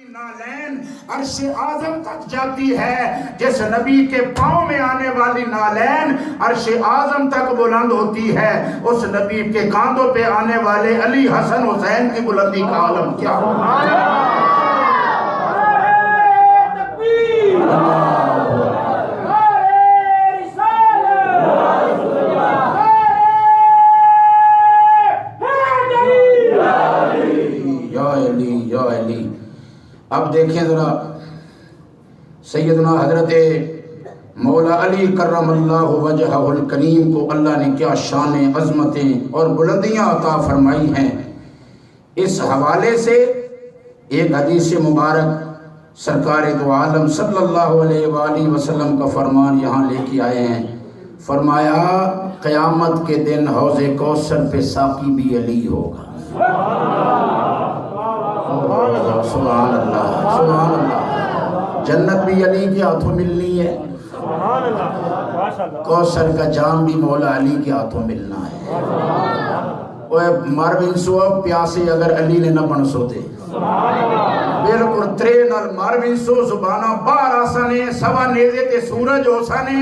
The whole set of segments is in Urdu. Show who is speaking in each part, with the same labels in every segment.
Speaker 1: نالین عرش اعظم تک جاتی ہے، جس نبی کے پاؤں میں آنے والی نالین عرش اعظم تک بلند ہوتی ہے، اس نبی کے کاندھوں پہ آنے والے علی حسن حسین کی بلندی کا عالم کیا ہو۔ اب دیکھیں ذرا سیدنا حضرت مولا علی کرم اللہ وجہہ الکریم کو اللہ نے کیا شان عظمتیں اور بلندیاں عطا فرمائی ہیں۔ اس حوالے سے ایک حدیث مبارک سرکار دو عالم صلی اللہ علیہ وآلہ وسلم کا فرمان یہاں لے کے آئے ہیں۔ فرمایا قیامت کے دن حوض کوثر پہ ساقی بھی علی ہوگا۔ سبحان اللہ، سبحان اللہ۔ جنت بھی علی کے ہاتھوں ملنی ہے، کوثر کا جام بھی مولا علی کے ہاتھوں ملنا ہے۔ مروین سو پیاسے اگر علی نے نہ بن سوتے بالکل ترے نال مروین سو زبانہ بار آسانے سوا نیزے تے سورج ہوسانے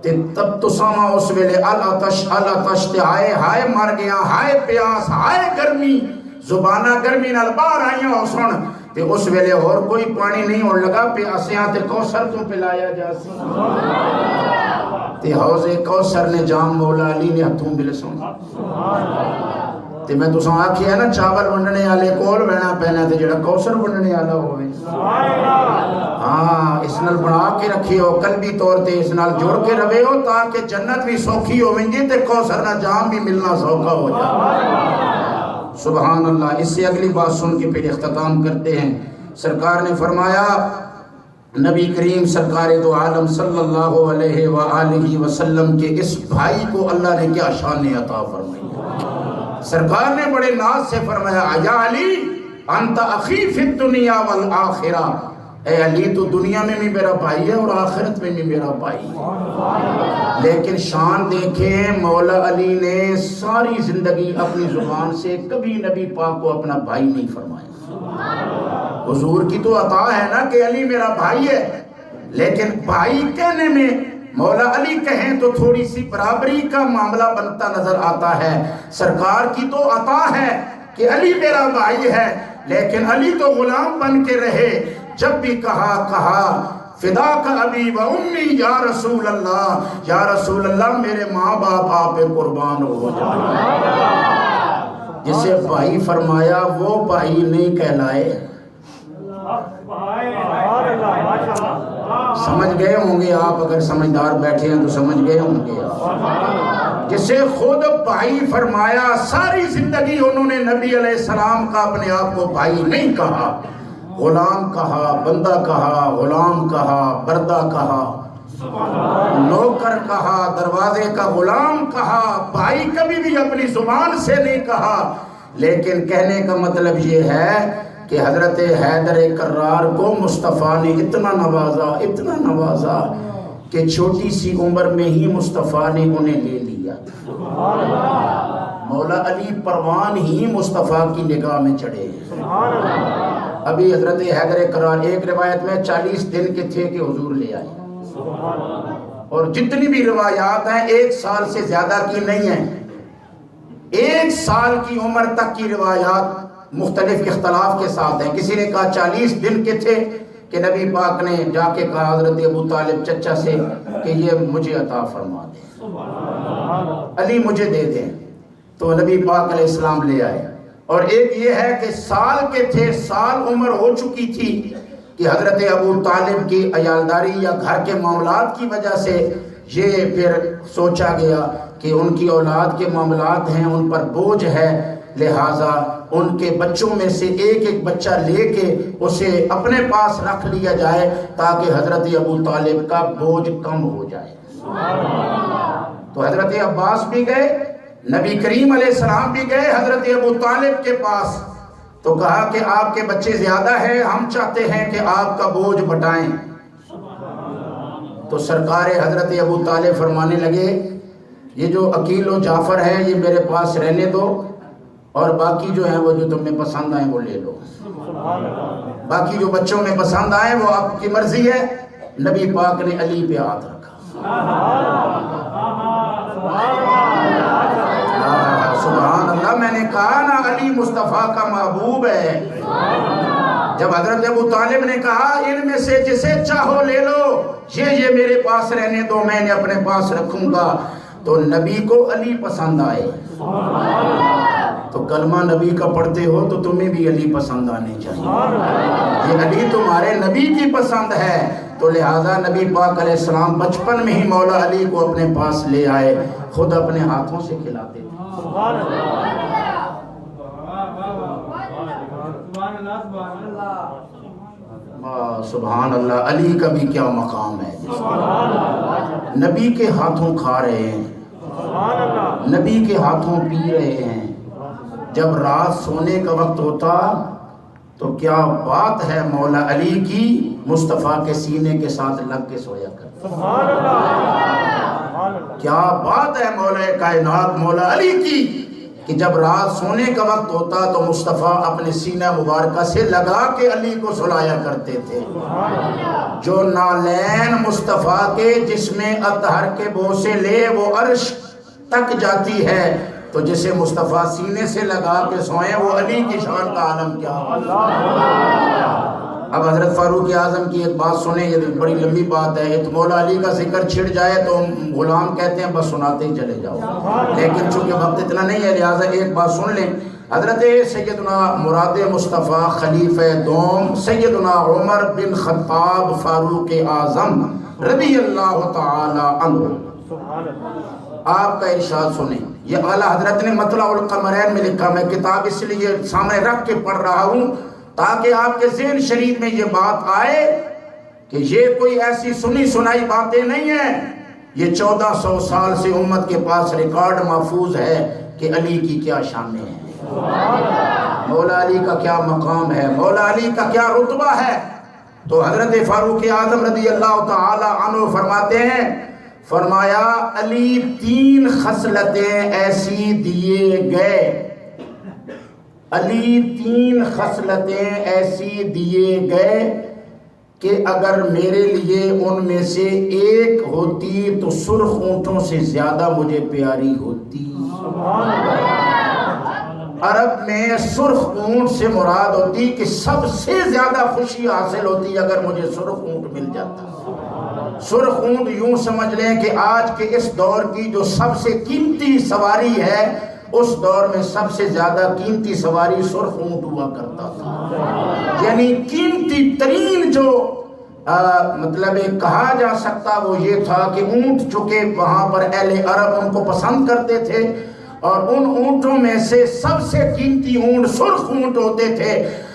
Speaker 1: تے تب تو ساما اس ویلے الاتش تے ہائے مر گیا، ہائے پیاس، ہائے گرمی، زبانہ گرمی نال باہر آئیاں ہو سن تے اس ویلے اور کوئی پانی نہیں ہونے لگا، پیاسیاں تے کوثر تو پلایا جا سی تے حوض کوثر نے جام مولا علی نے ہتھوں مل سن تے میں تو ساں آکھی ہے نا چاول ونڈنے والے کول بہنا پہنا تے جڑا کوثر ونڈنے والا ہوئے۔ ہاں اس نال بنا کے رکھی ہو قلبی طور تے اس نال جوڑ کے روے ہو تاکہ جنت بھی سوکھی ہو ونجی تے کوثر نہ جام بھی ملنا سوکھا ہو جائے۔ سبحان اللہ۔ اس سے اگلی بات سن کے پھر اختتام کرتے ہیں۔ سرکار نے فرمایا، نبی کریم سرکار دو عالم صلی اللہ علیہ وآلہ وسلم کے اس بھائی کو اللہ نے کیا شان عطا فرمائی۔ سرکار نے بڑے ناز سے فرمایا، یا علی انت اخی فی الدنیا والآخرہ، اے علی تو دنیا میں بھی میرا بھائی ہے اور آخرت میں بھی میرا بھائی ہے۔ لیکن شان دیکھیں، مولا علی نے ساری زندگی اپنی زبان سے کبھی نبی پاک کو اپنا بھائی نہیں فرمایا۔ حضور کی تو عطا ہے نا کہ علی میرا بھائی ہے، لیکن بھائی کہنے میں مولا علی کہیں تو تھوڑی سی برابری کا معاملہ بنتا نظر آتا ہے۔ سرکار کی تو عطا ہے کہ علی میرا بھائی ہے، لیکن علی تو غلام بن کے رہے۔ جب بھی کہا فداک ابی و امی یا رسول اللہ، یا رسول اللہ میرے ماں باپ آپ پہ قربان ہو جائے۔ جسے بھائی فرمایا وہ بھائی نہیں کہلائے۔ سمجھ گئے ہوں گے آپ، اگر سمجھدار بیٹھے ہیں تو سمجھ گئے ہوں گے آپ۔ جسے خود بھائی فرمایا، ساری زندگی انہوں نے نبی علیہ السلام کا اپنے آپ کو بھائی نہیں کہا، غلام کہا، بندہ کہا، غلام کہا، بردہ کہا، نوکر کہا، دروازے کا غلام کہا، بھائی کبھی بھی اپنی زبان سے نہیں کہا۔ لیکن کہنے کا مطلب یہ ہے کہ حضرت حیدر کرار کو مصطفیٰ نے اتنا نوازا کہ چھوٹی سی عمر میں ہی مصطفیٰ نے انہیں لے لیا۔ مولا علی پروان ہی مصطفیٰ کی نگاہ میں چڑھے۔ ابھی حضرت حیدر کرار ایک روایت میں 40 دن کے تھے کہ حضور لے آئے، اور جتنی بھی روایات ہیں 1 سال سے زیادہ کی نہیں ہیں۔ 1 سال کی عمر تک کی روایات مختلف اختلاف کے ساتھ ہیں۔ کسی نے کہا 40 دن کے تھے کہ نبی پاک نے جا کے کہا حضرت ابو طالب چچا سے کہ یہ مجھے عطا فرما دے، علی مجھے دے دیں، تو نبی پاک علیہ السلام لے آئے۔ اور ایک یہ ہے کہ سال کے تھے، سال عمر ہو چکی تھی کہ حضرت ابو طالب کی عیالداری یا گھر کے معاملات کی وجہ سے یہ پھر سوچا گیا کہ ان کی اولاد کے معاملات ہیں، ان پر بوجھ ہے، لہٰذا ان کے بچوں میں سے ایک بچہ لے کے اسے اپنے پاس رکھ لیا جائے تاکہ حضرت ابو طالب کا بوجھ کم ہو جائے۔ تو حضرت عباس بھی گئے، نبی کریم علیہ السلام بھی گئے حضرت ابو طالب کے پاس، تو کہا کہ آپ کے بچے زیادہ ہیں، ہم چاہتے ہیں کہ آپ کا بوجھ بٹائیں۔ تو سرکار حضرت ابو طالب فرمانے لگے، یہ جو عقیل و جعفر ہے یہ میرے پاس رہنے دو، اور باقی جو ہیں وہ جو تمہیں پسند آئیں وہ لے لو، باقی جو بچوں میں پسند آئیں وہ آپ کی مرضی ہے۔ نبی پاک نے علی پہ ہاتھ رکھا، سبحان اللہ۔ میں نے کہا نا علی مصطفیٰ کا محبوب ہے۔ جب حضرت ابو طالب نے کہا ان میں سے جسے چاہو لے لو، یہ میرے پاس رہنے دو، میں نے اپنے پاس رکھوں گا، تو نبی کو علی پسند آئے۔ تو کلمہ نبی کا پڑھتے ہو تو تمہیں بھی علی پسند آنے چاہیے۔ یہ علی تمہارے نبی کی پسند ہے، تو لہذا نبی پاک علیہ السلام بچپن میں ہی مولا علی کو اپنے پاس لے آئے، خود اپنے ہاتھوں سے کھلاتے تھے۔ سبحان اللہ۔ علی کا بھی کیا مقام ہے، نبی کے ہاتھوں کھا رہے ہیں، نبی کے ہاتھوں پی رہے ہیں۔ جب رات سونے کا وقت ہوتا تو کیا بات ہے مولا علی کی، مصطفیٰ کے سینے کے ساتھ لگ کے سویا کرتے۔ کیا بات ہے مولا کائنات مولا علی کی کہ جب رات سونے کا وقت ہوتا تو مصطفیٰ اپنے سینہ مبارکہ سے لگا کے علی کو سلایا کرتے تھے۔ جو نالین مصطفیٰ کے جس میں اطہر کے بوسے لے وہ عرش تک جاتی ہے، تو جسے مصطفیٰ سینے سے لگا کے سوئیں وہ علی کی شان کا عالم کیا۔ اب حضرت فاروق اعظم کی ایک بات سنیں، یہ بڑی لمبی بات ہے، تو مولا علی کا ذکر چھڑ جائے تو غلام کہتے ہیں بس سناتے ہی چلے جاؤ، لیکن چونکہ وقت اتنا نہیں ہے لہٰذا ایک بات سن لیں۔ حضرت سیدنا مراد مصطفیٰ خلیفہ دوم سیدنا عمر بن خطاب فاروق اعظم رضی اللہ تعالی عنہ، آپ کا ارشاد سنیں۔ یہ اعلیٰ حضرت نے مطلع القمرین میں لکھا، میں کتاب اس لیے سامنے رکھ کے پڑھ رہا ہوں تاکہ آپ کے ذہن شریف میں یہ بات آئے کہ یہ کوئی ایسی سنی سنائی باتیں نہیں ہیں، یہ 1400 سال سے امت کے پاس ریکارڈ محفوظ ہے کہ علی کی کیا شانیں ہیں، مولا علی کا کیا مقام ہے، مولا علی کا کیا رتبہ ہے۔ تو حضرت فاروق اعظم رضی اللہ تعالی عنہ فرماتے ہیں، فرمایا علی 3 خصلتیں ایسی دیے گئے، علی 3 خصلتیں ایسی دیے گئے کہ اگر میرے لیے ان میں سے ایک ہوتی تو سرخ اونٹوں سے زیادہ مجھے پیاری ہوتی۔ عرب میں سرخ اونٹ سے مراد ہوتی کہ سب سے زیادہ خوشی حاصل ہوتی اگر مجھے سرخ اونٹ مل جاتا۔ سرخ اونٹ یوں سمجھ لیں کہ آج کے اس دور کی جو سب سے قیمتی سواری ہے، اس دور میں سب سے زیادہ قیمتی سواری سرخ اونٹ ہوا کرتا تھا، یعنی قیمتی ترین جو مطلب کہا جا سکتا وہ یہ تھا کہ اونٹ چونکہ وہاں پر اہل عرب ان کو پسند کرتے تھے، اور ان اونٹوں میں سے سب سے قیمتی اونٹ سرخ اونٹ ہوتے تھے۔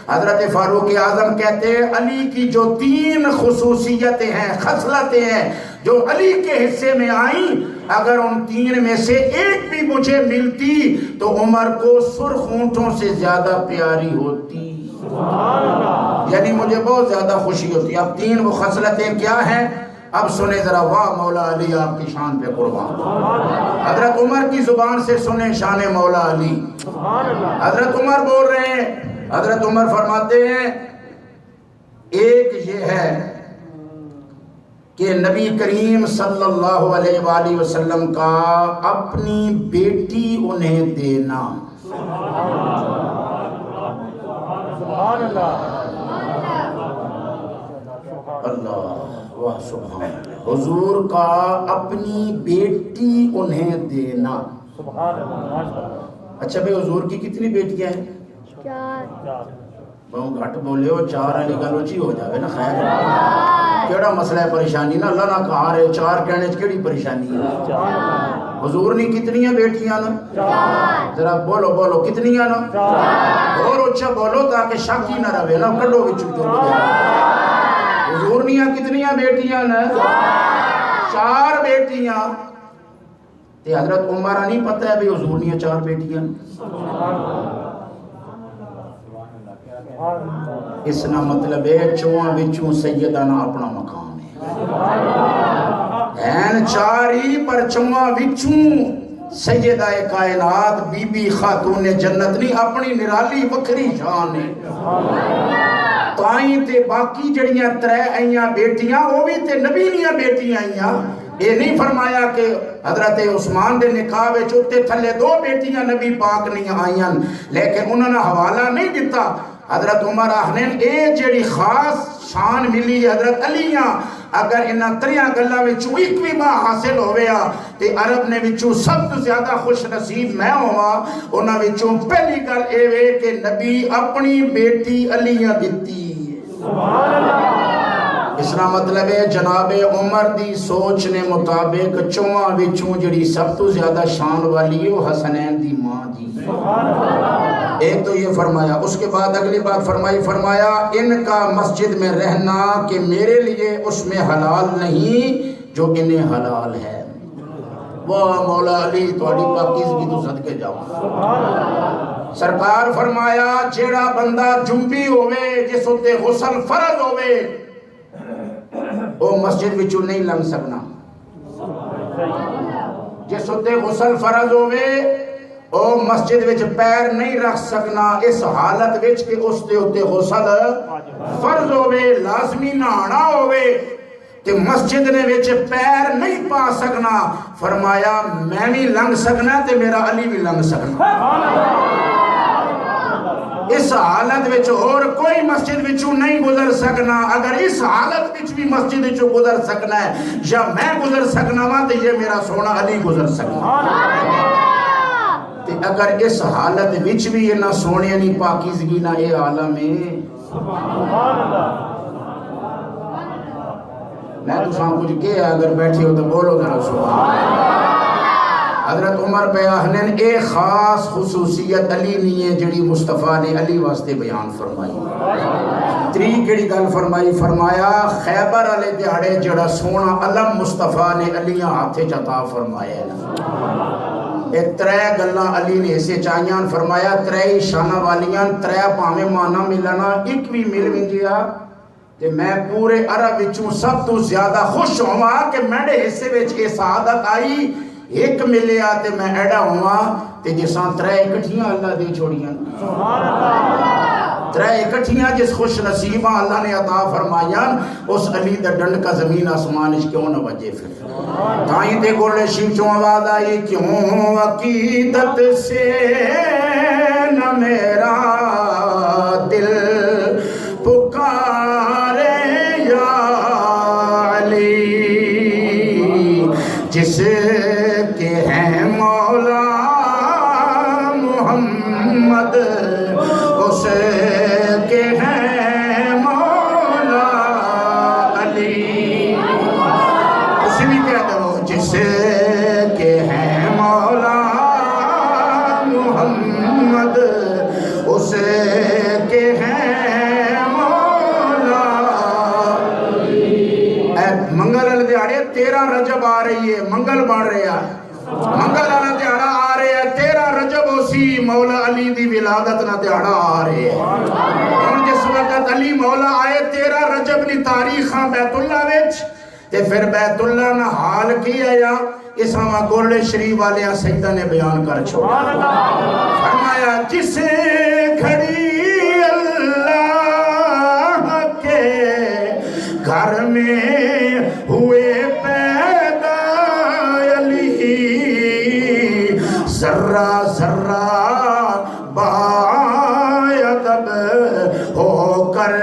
Speaker 1: حضرت فاروق اعظم کہتے ہیں علی کی جو 3 خصوصیتیں ہیں، خصلتیں ہیں جو علی کے حصے میں آئیں، اگر ان 3 میں سے ایک بھی مجھے ملتی تو عمر کو سرخ اونٹوں سے زیادہ پیاری ہوتی، یعنی مجھے بہت زیادہ خوشی ہوتی۔ اب 3 وہ خصلتیں کیا ہیں؟ اب سنیں ذرا، واہ مولا علی آپ کی شان پہ قربان۔ حضرت عمر کی زبان سے سنیں شان مولا علی۔ حضرت عمر بول رہے ہیں، حضرت عمر فرماتے ہیں ایک یہ ہے کہ نبی کریم صلی اللہ علیہ وآلہ وسلم کا اپنی بیٹی انہیں دینا، اللہ واہ سبحان اللہ، حضور کا اپنی بیٹی انہیں دینا۔ اچھا بھئی حضور کی کتنی بیٹیاں ہیں؟ 4۔ بہت گھٹ بولے ہو، 4 علی گل اچھی ہو جاوے نا، خیر کیڑا مسئلہ ہے پریشانی نا، اللہ نہ کہا رہے 4 کہنے کیڑی پریشانی ہے۔ حضور نے کتنی بیٹیاں نا؟ 4۔ ذرا بولو بولو کتنی نا؟ 4۔ اور اچھا بولو تاکہ شک ہی نہ رہے نا، کڈو وچوں جو حضور نے کتنی بیٹیاں نا؟ 4 بیٹیاں۔ تے حضرت عمر نہیں پتہ ہے بھی حضور نے 4 بیٹیاں، اس کا مطلب ہے 4 وچوں سیدنا اپنا مقام ہے، 4 ہی پر 4 وچوں سیدہ کائنات بی بی خاتون جنت نہیں، اپنی نرالی وکری شان ہے۔ تائیں تے باقی جڑیاں ترے آئیاں بیٹیاں وہ بھی تے نبی نیاں بیٹیاں آئیاں۔ یہ نہیں فرمایا کہ حضرت عثمان دے نکاح وچ اتے تھلے 2 بیٹیاں نبی پاک نہیں آئیاں، لیکن انہوں نے حوالہ نہیں دیتا۔ حضرت عمر آخنین اے جڑی خاص شان ملی حضرت علیاں، اگر انہاں 3 گلاں وچوں ایک بھی ماں حاصل ہویا تے عرب نے وچوں سب تو زیادہ خوش نصیب میں ہوا۔ انہاں وچوں پہلی گل اے وے کہ نبی اپنی بیٹی علیاں دتی۔ سبحان اللہ۔ اس کا مطلب ہے جناب عمر دی سوچ نے مطابق 4 وچوں جڑی سب تو زیادہ شان والی ہے وہ حسنین دی ماں دی۔ سبحان اللہ۔ ایک تو یہ فرمایا، اس کے بعد اگلی بات فرمایا ان کا مسجد میں رہنا کہ میرے لیے اس میں حلال نہیں جو انہیں حلال ہے۔ وہ مولا علی تھوڑی پاکیزگی تو صدقے جاؤ۔ سرکار فرمایا جیڑا بندہ جنبی ہوئے جس ہوتے غسل فرض ہوئے وہ مسجد وچوں نہیں لنگ سکنا۔ جس ہوتے غسل فرض ہوئے او مسجد وچ پیر نہیں رکھ سکنا، اس حالت وچ کہ اس دے ہوتے غسل فرض ہوئے لازمی نہانا ہوئے تے مسجد نے وچ پیر نہیں پا سکنا۔ فرمایا میں بھی لنگ سکنا تے میرا علی بھی لنگ سکنا۔ اس حالت وچ اور کوئی مسجد وچوں نہیں گزر سکنا۔ اگر اس حالت وچ بھی مسجد وچوں گزر سکنا ہے یا میں گزر سکنا وا تو یہ میرا سونا علی گزر سکنا۔ تے اگر اس حالت وچ بھی یہ نہ سونے نہیں پاکیزگی نہ اے عالم ہے۔ سبحان اللہ۔ میں تو سام کچھ کیا اگر بیٹھی ہو تو بولو ذرا سبحان اللہ۔ حضرت عمر بیاہنن ایک خاص خصوصیت علی نہیں ہے جڑی مصطفیٰ نے علی واسطے بیان فرمائی۔ کیڑی گل فرمایا خیبر والے دیہڑے جڑا سونا علم مصطفیٰ نے علیاں ہاتھے عطا فرمایا ہے۔ ایک 3 گلاں علی نے اسے چاہیاں فرمایا 3 شانہ والیاں 3 پاویں مانا ملنا ایک بھی مل ونجیا کہ میں پورے عرب وچوں سب تو زیادہ خوش ہوا کہ میرے حصے وچ یہ سعادت آئی ایک ملیا تے میں ایڈا ہوا تے جساں 3 اکٹھیاں اللہ دے چھوڑیاں۔ سبحان اللہ۔ 3 اکٹھیاں جس خوش نصیبہ اللہ نے عطا فرمائیاں اس علی دا ڈنڈ کا زمین آسمانش کیوں نہ وجے پھر۔ تائیں تے گولے شیف چوں آواز آئی کیوں عقیدت سے نہ میرا دل پکارے یا علی جس کے ہیں مولا محمد اس کے ہیں مولا علی۔ اسی بھی کہہ دو جس کے ہیں مولا محمد اس کے ہیں مولا علی۔ منگل والے دیہڑے 13 رجب آ رہی ہے، منگل بڑھ رہا ہے، منگل والا دیہڑا آ رہا ہے 13 رجب اسی مولا علی دی ولادت نہ دیہڑا آ رہے ہیں۔ اور جس وقت علی مولا آئے 13 رجب نی تاریخاں بیت اللہ وچ تے پھر بیت اللہ نہ حال کی آیا اس ہمہ گولے شریف والے سیدہ نے بیان کر چھوڑا۔ فرمایا جسے کھڑی اللہ کے گھر میں ہوئے پیدا علی ذرہ ذرہ باید ہو کر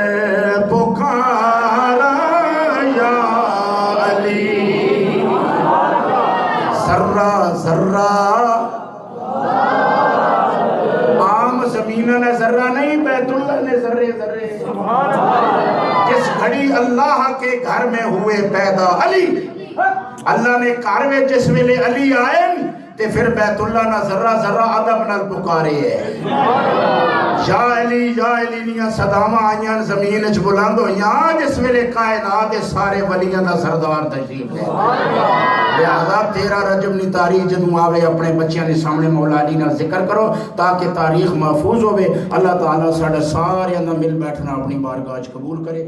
Speaker 1: پکارا یا علی ذرہ ذرہ عام زمینہ نے ذرہ نہیں بیت اللہ نے ذرے ذرے جس گھڑی اللہ کے گھر میں ہوئے پیدا علی اللہ نے کاروے جس ویلے علی آئے تے پھر بیت اللہ نہ ذرہ ذرہ عدب نال پکارے ہے یا علی نیاں صدامہ آئیاں زمین اچ بلند ہویاں جس ویلے کائنات سارے ولیاں دا سردار تشریف ہے۔ لہذا 13 رجب نی تاریخ جدوں آوے اپنے بچیاں نے سامنے مولا علی نہ ذکر کرو تاکہ تاریخ محفوظ ہوئے۔ اللہ تعالیٰ ساڑھے سارے اندر مل بیٹھنا اپنی بارگاہ قبول کرے۔